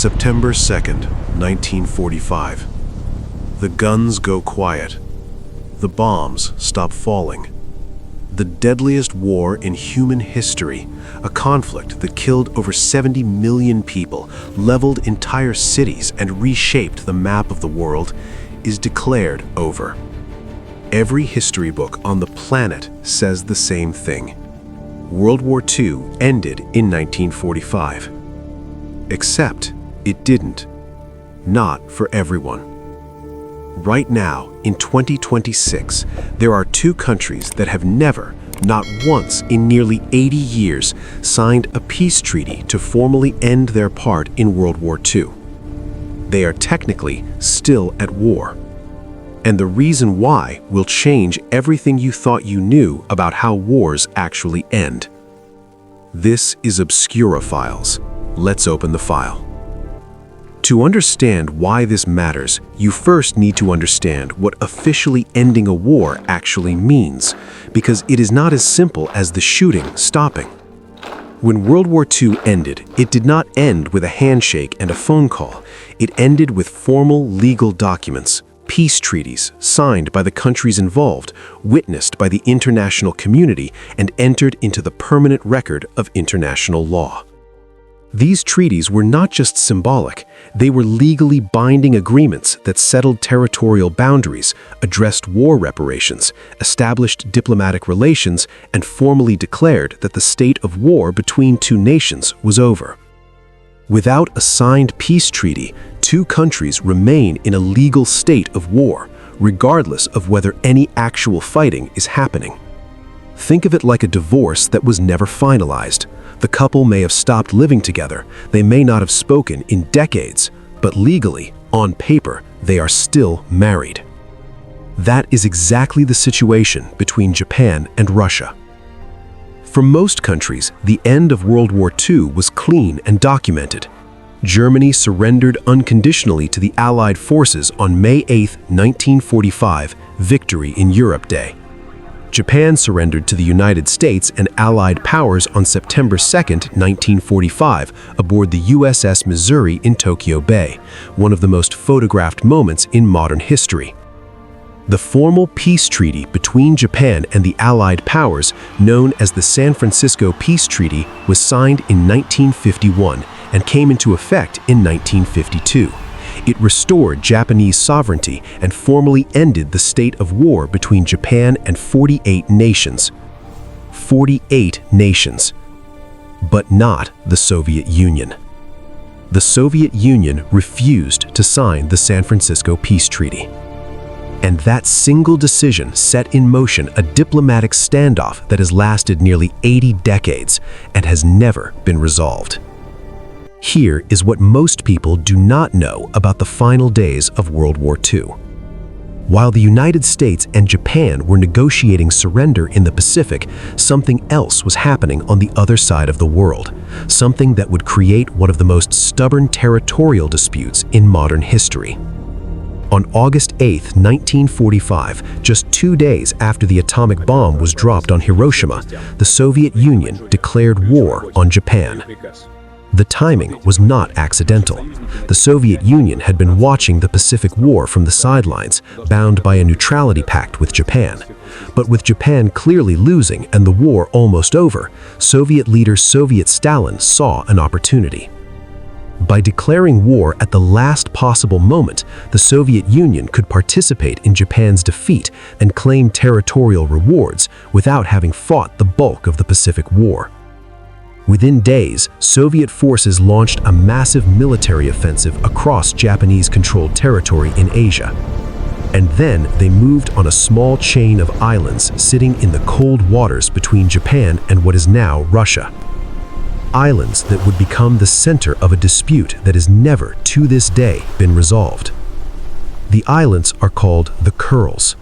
September 2nd, 1945. The guns go quiet. The bombs stop falling. The deadliest war in human history, a conflict that killed over 70 million people, leveled entire cities, and reshaped the map of the world, is declared over. Every history book on the planet says the same thing. World War II ended in 1945. Except it didn't. Not for everyone. Right now, in 2026, there are two countries that have never, not once in nearly 80 years, signed a peace treaty to formally end their part in World War II. They are technically still at war. And the reason why will change everything you thought you knew about how wars actually end. This is Obscura Files. Let's open the file. To understand why this matters, you first need to understand what officially ending a war actually means, because it is not as simple as the shooting stopping. When World War II ended, it did not end with a handshake and a phone call. It ended with formal legal documents, peace treaties signed by the countries involved, witnessed by the international community, and entered into the permanent record of international law. These treaties were not just symbolic, they were legally binding agreements that settled territorial boundaries, addressed war reparations, established diplomatic relations, and formally declared that the state of war between two nations was over. Without a signed peace treaty, two countries remain in a legal state of war, regardless of whether any actual fighting is happening. Think of it like a divorce that was never finalized. The couple may have stopped living together, they may not have spoken in decades, but legally, on paper, they are still married. That is exactly the situation between Japan and Russia. For most countries, the end of World War II was clean and documented. Germany surrendered unconditionally to the Allied forces on May 8, 1945, Victory in Europe Day. Japan surrendered to the United States and Allied powers on September 2, 1945, aboard the USS Missouri in Tokyo Bay, one of the most photographed moments in modern history. The formal peace treaty between Japan and the Allied powers, known as the San Francisco Peace Treaty, was signed in 1951 and came into effect in 1952. It restored Japanese sovereignty and formally ended the state of war between Japan and 48 nations. 48 nations. But not the Soviet Union. The Soviet Union refused to sign the San Francisco Peace Treaty. And that single decision set in motion a diplomatic standoff that has lasted nearly 80 decades and has never been resolved. Here is what most people do not know about the final days of World War II. While the United States and Japan were negotiating surrender in the Pacific, something else was happening on the other side of the world, something that would create one of the most stubborn territorial disputes in modern history. On August 8, 1945, just 2 days after the atomic bomb was dropped on Hiroshima, the Soviet Union declared war on Japan. The timing was not accidental. The Soviet Union had been watching the Pacific War from the sidelines, bound by a neutrality pact with Japan. But with Japan clearly losing and the war almost over, Soviet leader Soviet Stalin saw an opportunity. By declaring war at the last possible moment, the Soviet Union could participate in Japan's defeat and claim territorial rewards without having fought the bulk of the Pacific War. Within days, Soviet forces launched a massive military offensive across Japanese-controlled territory in Asia. And then they moved on a small chain of islands sitting in the cold waters between Japan and what is now Russia. Islands that would become the center of a dispute that has never, to this day, been resolved. The islands are called the Kurils.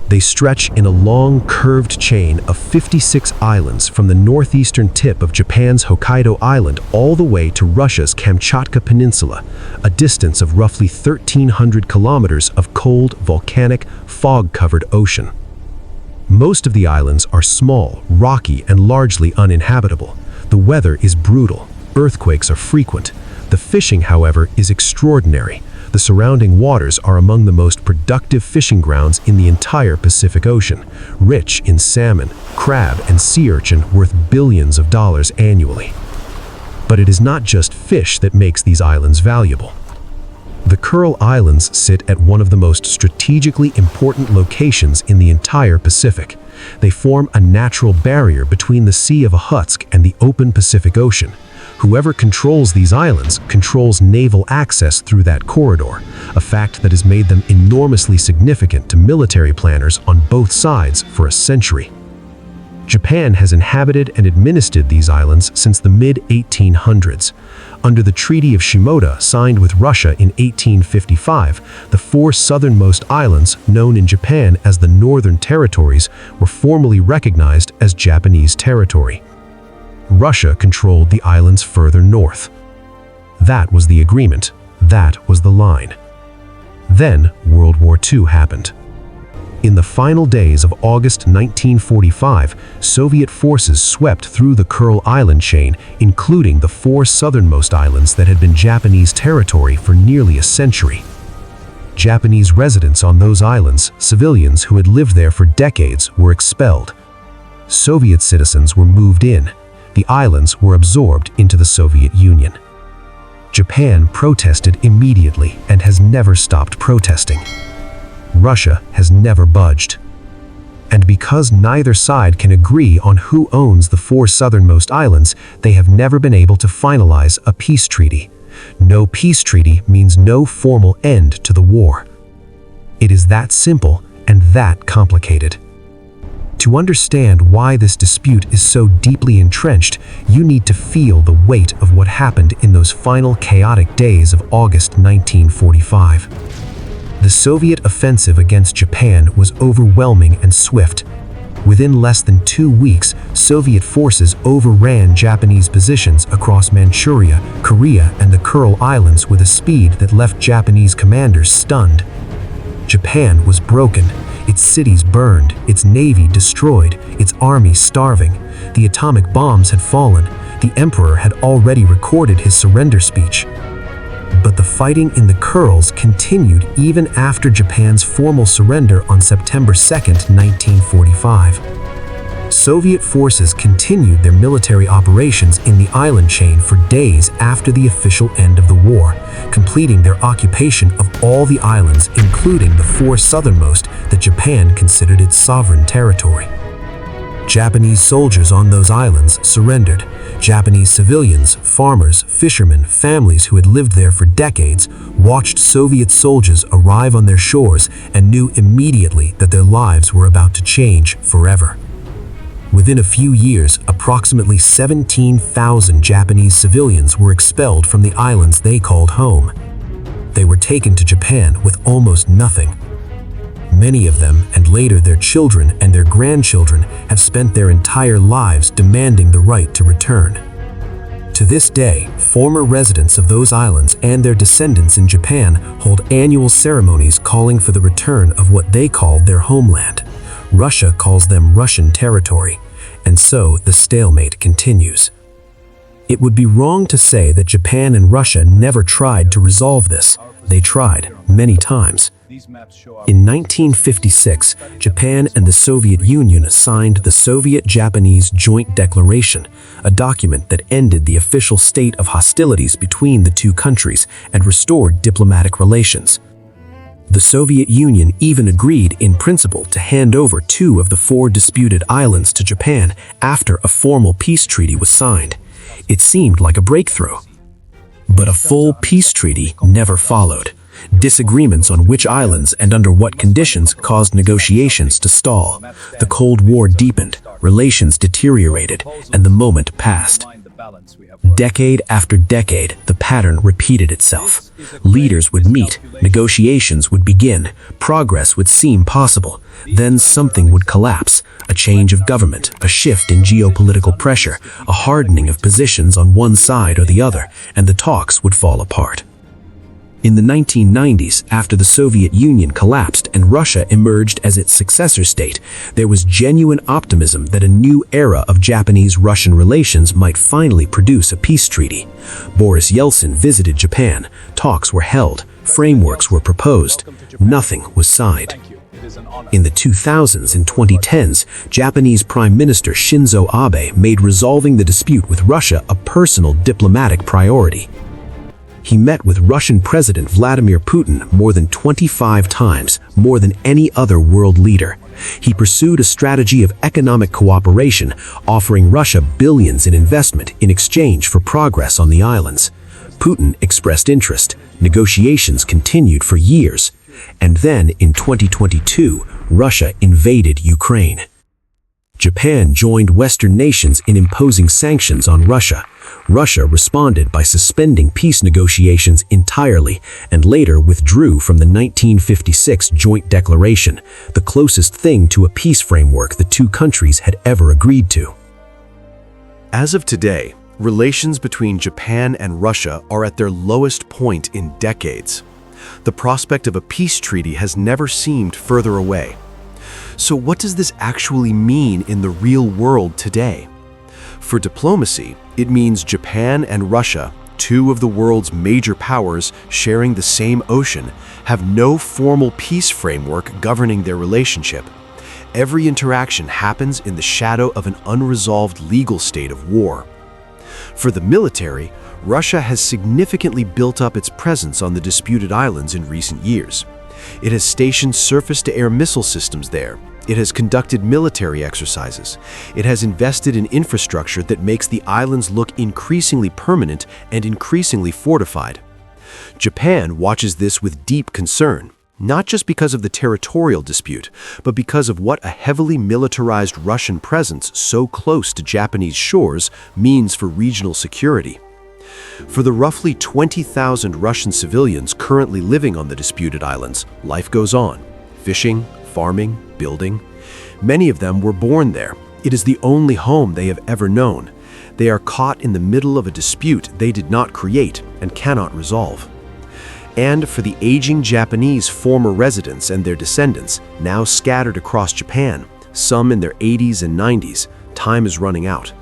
They stretch in a long, curved chain of 56 islands from the northeastern tip of Japan's Hokkaido Island all the way to Russia's Kamchatka Peninsula, a distance of roughly 1,300 kilometers of cold, volcanic, fog-covered ocean. Most of the islands are small, rocky, and largely uninhabitable. The weather is brutal. Earthquakes are frequent. The The fishing, however, is extraordinary. The surrounding waters are among the most productive fishing grounds in the entire Pacific Ocean, rich in salmon, crab, and sea urchin worth billions of dollars annually. But it is not just fish that makes these islands valuable. The Kuril Islands sit at one of the most strategically important locations in the entire Pacific. They form a natural barrier between the Sea of Okhotsk and the open Pacific Ocean. Whoever controls these islands controls naval access through that corridor, a fact that has made them enormously significant to military planners on both sides for a century. Japan has inhabited and administered these islands since the mid-1800s. Under the Treaty of Shimoda, signed with Russia in 1855, the four southernmost islands, known in Japan as the Northern Territories, were formally recognized as Japanese territory. Russia controlled the islands further north. That was the agreement. That was the line. Then World War II happened. In the final days of August 1945, Soviet forces swept through the Kuril Island chain, including the four southernmost islands that had been Japanese territory for nearly a century. Japanese residents on those islands, civilians who had lived there for decades, were expelled. Soviet citizens were moved in. The islands were absorbed into the Soviet Union. Japan protested immediately and has never stopped protesting. Russia has never budged. And because neither side can agree on who owns the four southernmost islands, they have never been able to finalize a peace treaty. No peace treaty means no formal end to the war. It is that simple and that complicated. To understand why this dispute is so deeply entrenched, you need to feel the weight of what happened in those final chaotic days of August 1945. The Soviet offensive against Japan was overwhelming and swift. Within less than 2 weeks, Soviet forces overran Japanese positions across Manchuria, Korea, and the Kuril Islands with a speed that left Japanese commanders stunned. Japan was broken. Its cities burned, its navy destroyed, its army starving. The atomic bombs had fallen. The emperor had already recorded his surrender speech. But the fighting in the Kurils continued even after Japan's formal surrender on September 2, 1945. Soviet forces continued their military operations in the island chain for days after the official end of the war, completing their occupation of all the islands, including the four southernmost that Japan considered its sovereign territory. Japanese soldiers on those islands surrendered. Japanese civilians, farmers, fishermen, families who had lived there for decades watched Soviet soldiers arrive on their shores and knew immediately that their lives were about to change forever. Within a few years, approximately 17,000 Japanese civilians were expelled from the islands they called home. They were taken to Japan with almost nothing. Many of them, and later their children and their grandchildren, have spent their entire lives demanding the right to return. To this day, former residents of those islands and their descendants in Japan hold annual ceremonies calling for the return of what they call their homeland. Russia calls them Russian territory, and so the stalemate continues. It would be wrong to say that Japan and Russia never tried to resolve this. They tried, many times. In 1956, Japan and the Soviet Union signed the Soviet-Japanese Joint Declaration, a document that ended the official state of hostilities between the two countries and restored diplomatic relations. The Soviet Union even agreed in principle to hand over 2 of the 4 disputed islands to Japan after a formal peace treaty was signed. It seemed like a breakthrough. But a full peace treaty never followed. Disagreements on which islands and under what conditions caused negotiations to stall. The Cold War deepened, relations deteriorated, and the moment passed. Decade after decade, the pattern repeated itself. Leaders would meet, negotiations would begin, progress would seem possible. Then something would collapse, a change of government, a shift in geopolitical pressure, a hardening of positions on one side or the other, and the talks would fall apart. In the 1990s, after the Soviet Union collapsed and Russia emerged as its successor state, there was genuine optimism that a new era of Japanese-Russian relations might finally produce a peace treaty. Boris Yeltsin visited Japan, talks were held, frameworks were proposed, nothing was signed. In the 2000s and 2010s, Japanese Prime Minister Shinzo Abe made resolving the dispute with Russia a personal diplomatic priority. He met with Russian President Vladimir Putin more than 25 times, more than any other world leader. He pursued a strategy of economic cooperation, offering Russia billions in investment in exchange for progress on the islands. Putin expressed interest. Negotiations continued for years. And then, in 2022, Russia invaded Ukraine. Japan joined Western nations in imposing sanctions on Russia. Russia responded by suspending peace negotiations entirely and later withdrew from the 1956 Joint Declaration, the closest thing to a peace framework the two countries had ever agreed to. As of today, relations between Japan and Russia are at their lowest point in decades. The prospect of a peace treaty has never seemed further away. So what does this actually mean in the real world today? For diplomacy, it means Japan and Russia, two of the world's major powers sharing the same ocean, have no formal peace framework governing their relationship. Every interaction happens in the shadow of an unresolved legal state of war. For the military, Russia has significantly built up its presence on the disputed islands in recent years. It has stationed surface-to-air missile systems there. It has conducted military exercises. It has invested in infrastructure that makes the islands look increasingly permanent and increasingly fortified. Japan watches this with deep concern, not just because of the territorial dispute, but because of what a heavily militarized Russian presence so close to Japanese shores means for regional security. For the roughly 20,000 Russian civilians currently living on the disputed islands, life goes on. Fishing, farming, building. Many of them were born there. It is the only home they have ever known. They are caught in the middle of a dispute they did not create and cannot resolve. And for the aging Japanese former residents and their descendants, now scattered across Japan, some in their 80s and 90s, time is running out.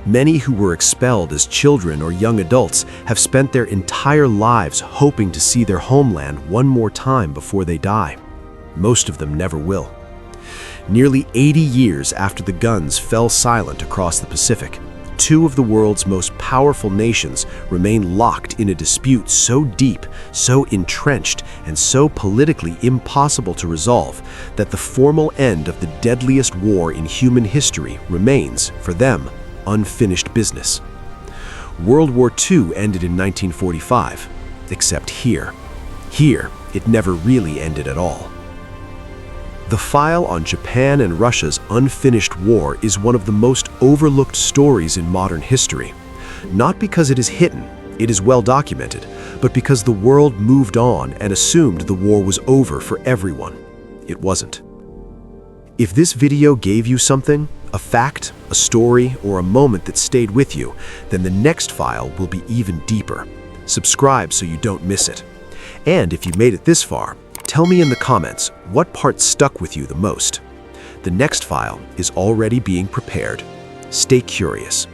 Many who were expelled as children or young adults have spent their entire lives hoping to see their homeland one more time before they die. Most of them never will. Nearly 80 years after the guns fell silent across the Pacific, two of the world's most powerful nations remain locked in a dispute so deep, so entrenched, and so politically impossible to resolve that the formal end of the deadliest war in human history remains, for them, unfinished business. World War II ended in 1945, except here. Here, it never really ended at all. The file on Japan and Russia's unfinished war is one of the most overlooked stories in modern history. Not because it is hidden, it is well documented, but because the world moved on and assumed the war was over for everyone. It wasn't. If this video gave you something, a fact, a story, or a moment that stayed with you, then the next file will be even deeper. Subscribe so you don't miss it. And if you made it this far, tell me in the comments what part stuck with you the most. The next file is already being prepared. Stay curious.